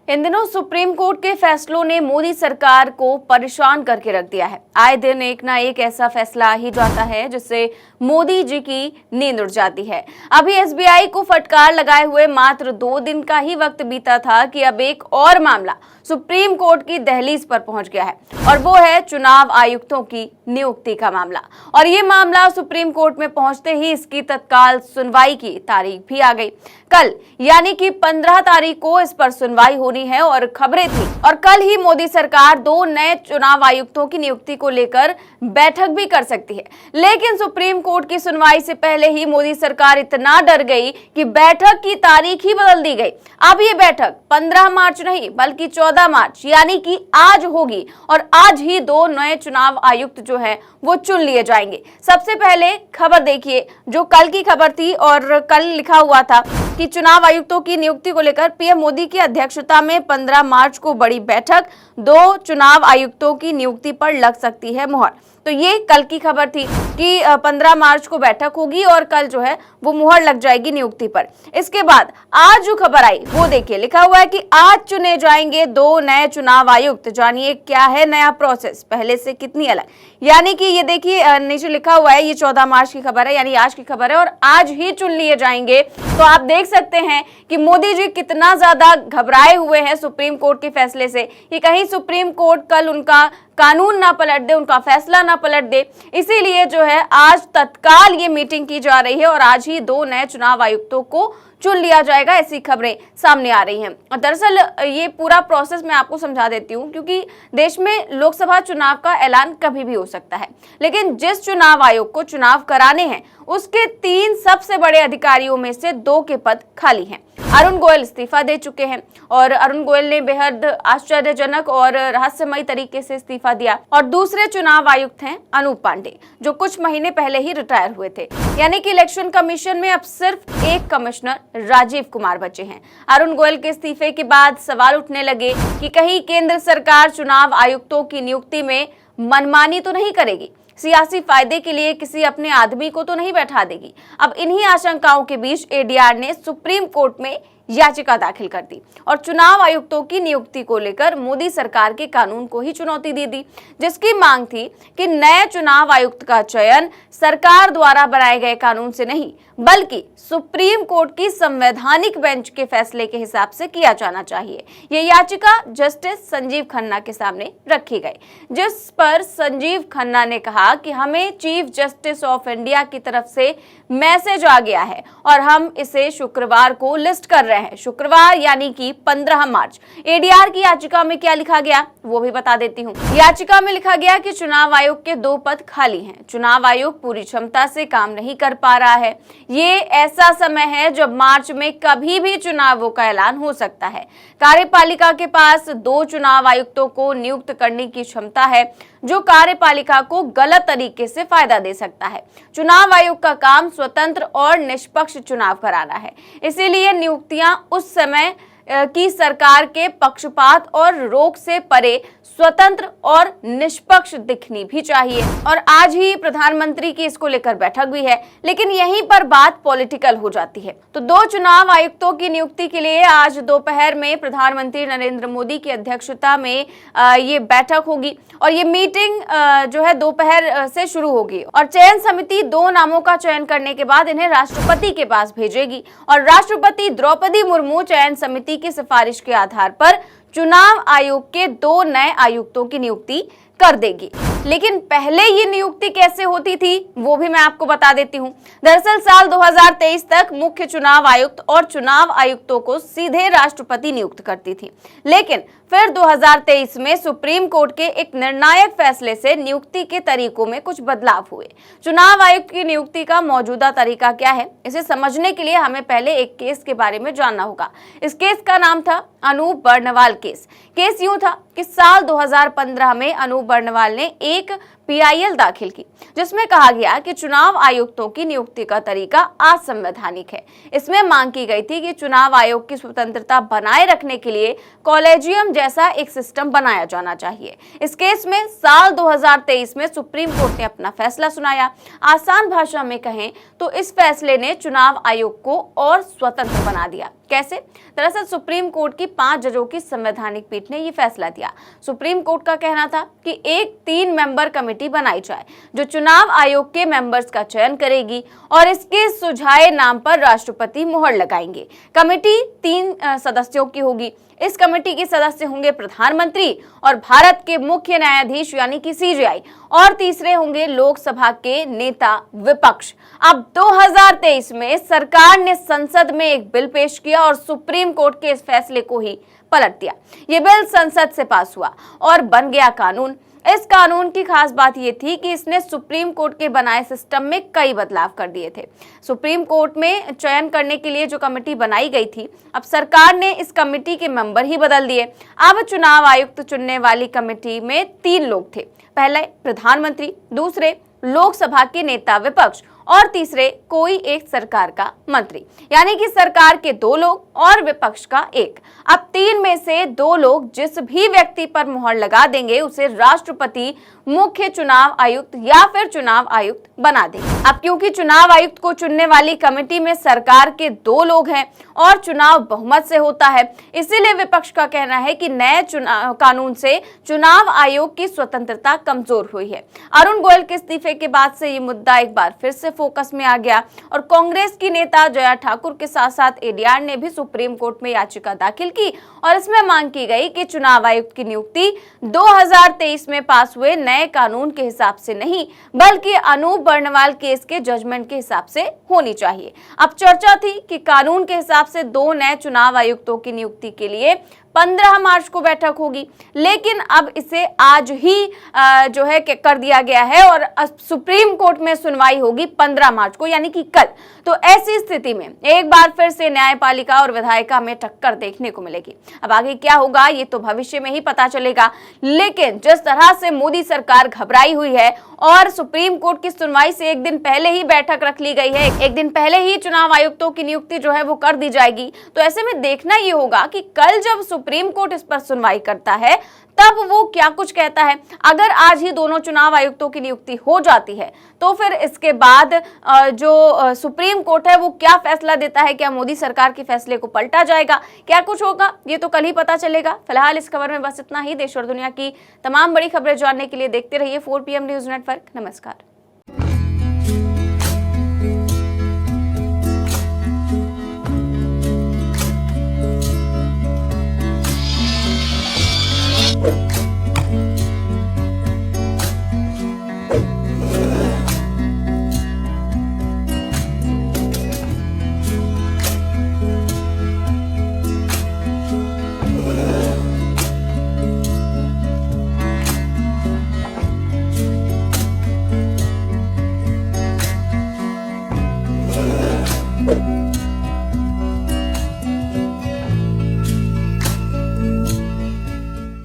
इन दिनों supreme court के फैसलों ने मोदी सरकार को परेशान करके रख दिया है। आए दिन एक ना एक ऐसा फैसला आ ही जाता है जिससे मोदी जी की नींद उड़ जाती है। अभी एसबीआई को फटकार लगाए हुए मात्र 2 दिन का ही वक्त बीता था कि अब एक और मामला सुप्रीम कोर्ट की दहलीज पर पहुंच गया है और वो है चुनाव आयुक्तों की नियुक्ति का मामला। और ये मामला सुप्रीम कोर्ट में पहुंचते ही इसकी तत्काल सुनवाई की तारीख भी आ गई। कल यानी कि 15 तारीख को इस पर सुनवाई होनी है और खबरें थी और कल ही मोदी सरकार 2 नए चुनाव आयुक्तों की नियुक्ति को लेकर बैठक भी कर सकती है। लेकिन सुप्रीम कोर्ट की सुनवाई से पहले ही मोदी सरकार इतना डर गई कि बैठक की तारीख ही बदल दी गई। अब ये बैठक 15 मार्च नहीं बल्कि 14 मार्च यानी कि आज होगी और आज ही 2 नए चुनाव आयुक्त जो है वो चुन लिए जाएंगे। सबसे पहले खबर देखिए जो कल की खबर थी और कल लिखा हुआ था कि चुनाव आयुक्तों की नियुक्ति को लेकर पीएम मोदी की अध्यक्षता में 15 मार्च को बड़ी बैठक, 2 चुनाव आयुक्तों की नियुक्ति पर लग सकती है मुहर। तो ये कल की खबर थी कि 15 मार्च को बैठक होगी और कल जो है वो मुहर लग जाएगी नियुक्ति पर। इसके बाद आज जो खबर आई वो देखिए, लिखा हुआ है कि आज चुने जाएंगे 2 नए चुनाव आयुक्त। जानिए क्या है नया प्रोसेस, पहले से कितनी अलग। यानी कि ये देखिए नीचे लिखा हुआ है, ये 14 मार्च की खबर है यानी आज की खबर है और आज ही चुन लिए जाएंगे। तो आप देख सकते हैं कि मोदी जी कितना ज्यादा घबराए हुए हैं सुप्रीम कोर्ट के फैसले से कि कहीं सुप्रीम कोर्ट कल उनका कानून ना पलट दे, उनका फैसला ना पलट दे। इसीलिए जो है आज तत्काल ये मीटिंग की जा रही है और आज ही 2 नए चुनाव आयुक्तों को चुन लिया जाएगा, ऐसी खबरें सामने आ रही हैं। और दरअसल ये पूरा प्रोसेस मैं आपको समझा देती हूँ क्योंकि देश में लोकसभा चुनाव का ऐलान कभी भी हो सकता है, लेकिन जिस चुनाव आयोग को चुनाव कराने हैं उसके 3 सबसे बड़े अधिकारियों में से 2 के पद खाली हैं। अरुण गोयल इस्तीफा दे चुके हैं और अरुण गोयल ने बेहद आश्चर्यजनक और रहस्यमयी तरीके से इस्तीफा दिया। और दूसरे चुनाव आयुक्त हैं अनूप पांडे जो कुछ महीने पहले ही रिटायर हुए थे। यानी कि इलेक्शन कमीशन में अब सिर्फ एक कमिश्नर राजीव कुमार बचे हैं। अरुण गोयल के इस्तीफे के बाद सवाल उठने लगे कि कहीं केंद्र सरकार चुनाव आयुक्तों की नियुक्ति में मनमानी तो नहीं करेगी, सियासी फायदे के लिए किसी अपने आदमी को तो नहीं बैठा देगी। अब इन्हीं आशंकाओं के बीच एडीआर ने सुप्रीम कोर्ट में याचिका दाखिल कर दी और चुनाव आयुक्तों की नियुक्ति को लेकर मोदी सरकार के कानून को ही चुनौती दे दी, जिसकी मांग थी कि नए चुनाव आयुक्त का चयन सरकार द्वारा बनाए गए कानून से नहीं बल्कि सुप्रीम कोर्ट की संवैधानिक बेंच के फैसले के हिसाब से किया जाना चाहिए। ये याचिका जस्टिस संजीव खन्ना के सामने रखी गई, जिस पर संजीव खन्ना ने कहा कि हमें चीफ जस्टिस ऑफ इंडिया की तरफ से मैसेज आ गया है और हम इसे शुक्रवार को लिस्ट कर रहे हैं। शुक्रवार यानी कि 15 मार्च। एडीआर की याचिका में क्या लिखा गया वो भी बता देती हूँ। याचिका में लिखा गया कि चुनाव आयोग के 2 पद खाली हैं। चुनाव आयोग पूरी क्षमता से काम नहीं कर पा रहा है। ये ऐसा समय है जब मार्च में कभी भी चुनावों का ऐलान हो सकता है। कार्यपालिका के पास 2 चुनाव आयुक्तों को नियुक्त करने की क्षमता है जो कार्यपालिका को गलत तरीके से फायदा दे सकता है। चुनाव आयोग का काम स्वतंत्र और निष्पक्ष चुनाव कराना है, इसीलिए नियुक्तियां उस समय की सरकार के पक्षपात और रोक से परे स्वतंत्र और निष्पक्ष दिखनी भी चाहिए। और आज ही प्रधानमंत्री की इसको लेकर बैठक भी है, लेकिन यहीं पर बात पॉलिटिकल हो जाती है। तो 2 चुनाव आयुक्तों की नियुक्ति के लिए आज दोपहर में प्रधानमंत्री नरेंद्र मोदी की अध्यक्षता में ये बैठक होगी और ये मीटिंग जो है दोपहर से शुरू होगी और चयन समिति 2 नामों का चयन करने के बाद इन्हें राष्ट्रपति के पास भेजेगी और राष्ट्रपति द्रौपदी मुर्मू चयन समिति की सिफारिश के आधार पर चुनाव आयोग के 2 नए आयुक्तों की नियुक्ति कर देगी। लेकिन पहले ये नियुक्ति कैसे होती थी वो भी मैं आपको बता देती हूँ। दरअसल साल 2023 तक मुख्य चुनाव आयुक्त और चुनाव आयुक्तों को सीधे राष्ट्रपति नियुक्त करती थी, लेकिन फिर 2023 में सुप्रीम कोर्ट के एक निर्णायक फैसले से नियुक्ति के तरीकों में कुछ बदलाव हुए। चुनाव आयुक्त की नियुक्ति का मौजूदा तरीका क्या है, इसे समझने के लिए हमें पहले एक केस के बारे में जानना होगा। इस केस का नाम था अनूप बर्नवाल केस। केस यूं था कि साल 2015 में अनूप बर्नवाल ने एक PIL दाखिल की, जिसमें कहा गया कि चुनाव आयुक्तों की नियुक्ति का तरीका असंवैधानिक है। इसमें मांग की गई थी कि चुनाव आयोग की स्वतंत्रता बनाए रखने के लिए कॉलेजियम जैसा एक सिस्टम बनाया जाना चाहिए। इस केस में साल 2023 में सुप्रीम कोर्ट ने अपना फैसला सुनाया। आसान भाषा में कहें तो इस फैसले ने चुनाव आयोग को और स्वतंत्र बना दिया। कैसे? दरअसल सुप्रीम कोर्ट की 5 जजों की संवैधानिक पीठ ने यह फैसला दिया। सुप्रीम कोर्ट का कहना था कि एक 3 मेंबर कमेटी बनाई जाए जो चुनाव आयोग के मेंबर्स का चयन करेगी और इसके सुझाए नाम पर राष्ट्रपति मुहर लगाएंगे। कमेटी 3 सदस्यों की होगी। इस कमेटी के सदस्य होंगे प्रधानमंत्री और भारत के मुख्य न्यायाधीश यानी कि CJI, और तीसरे होंगे लोकसभा के नेता विपक्ष। अब 2023 में सरकार ने संसद में एक बिल पेश किया और सुप्रीम कोर्ट के इस फैसले को ही पलट दिया। ये बिल संसद से पास हुआ और बन गया कानून। इस कानून की खास बात यह थी कि इसने सुप्रीम कोर्ट के बनाए सिस्टम में कई बदलाव कर दिए थे। सुप्रीम कोर्ट में चयन करने के लिए जो कमेटी बनाई गई थी, अब सरकार ने इस कमेटी के मेंबर ही बदल दिए। अब चुनाव आयुक्त चुनने वाली कमेटी में 3 लोग थे। पहले प्रधानमंत्री, दूसरे लोकसभा के नेता विपक्ष और तीसरे कोई एक सरकार का मंत्री, यानी कि सरकार के 2 लोग और विपक्ष का 1। अब 3 में से 2 लोग जिस भी व्यक्ति पर मुहर लगा देंगे उसे राष्ट्रपति मुख्य चुनाव आयुक्त या फिर चुनाव आयुक्त बना देंगे। अब क्योंकि चुनाव आयुक्त को चुनने वाली कमेटी में सरकार के 2 लोग हैं और चुनाव बहुमत से होता है, इसीलिए विपक्ष का कहना है कि नए चुनाव कानून से चुनाव आयोग की स्वतंत्रता कमजोर हुई है। अरुण गोयल के इस्तीफे के बाद से ये मुद्दा एक बार फिर से फोकस में आ गया और कांग्रेस की नेता जया ठाकुर के साथ साथ ADR ने भी सुप्रीम कोर्ट में याचिका दाखिल की और इसमें मांग की गई कि चुनाव आयुक्त की नियुक्ति 2023 में पास हुए नए कानून के हिसाब से नहीं बल्कि अनूप बर्णवाल केस के जजमेंट के हिसाब से होनी चाहिए। अब चर्चा थी कि कानून के हिसाब से 2 नए चुनाव आयुक्तों की नियुक्ति के लिए 15 मार्च को बैठक होगी, लेकिन अब इसे आज ही जो है कर दिया गया है और सुप्रीम कोर्ट में सुनवाई होगी 15 मार्च को, यानी कि कल। तो ऐसी स्थिति में एक बार फिर से न्यायपालिका और विधायिका में टक्कर देखने को मिलेगी। अब आगे क्या होगा ये तो भविष्य में ही पता चलेगा, लेकिन जिस तरह से मोदी सरकार घबराई हुई है और सुप्रीम कोर्ट की सुनवाई से एक दिन पहले ही बैठक रख ली गई है, एक दिन पहले ही चुनाव आयुक्तों की नियुक्ति जो है वो कर दी जाएगी, तो ऐसे में देखना ये होगा कि कल जब सुप्रीम कोर्ट इस पर सुनवाई करता है तब वो क्या कुछ कहता है। अगर आज ही दोनों चुनाव आयुक्तों की नियुक्ति हो जाती है तो फिर इसके बाद जो सुप्रीम कोर्ट है वो क्या फैसला देता है, क्या मोदी सरकार के फैसले को पलटा जाएगा, क्या कुछ होगा ये तो कल ही पता चलेगा। फिलहाल इस खबर में बस इतना ही। देश और दुनिया की तमाम बड़ी खबरें जानने के लिए देखते रहिए 4 PM न्यूज नेटवर्क। नमस्कार।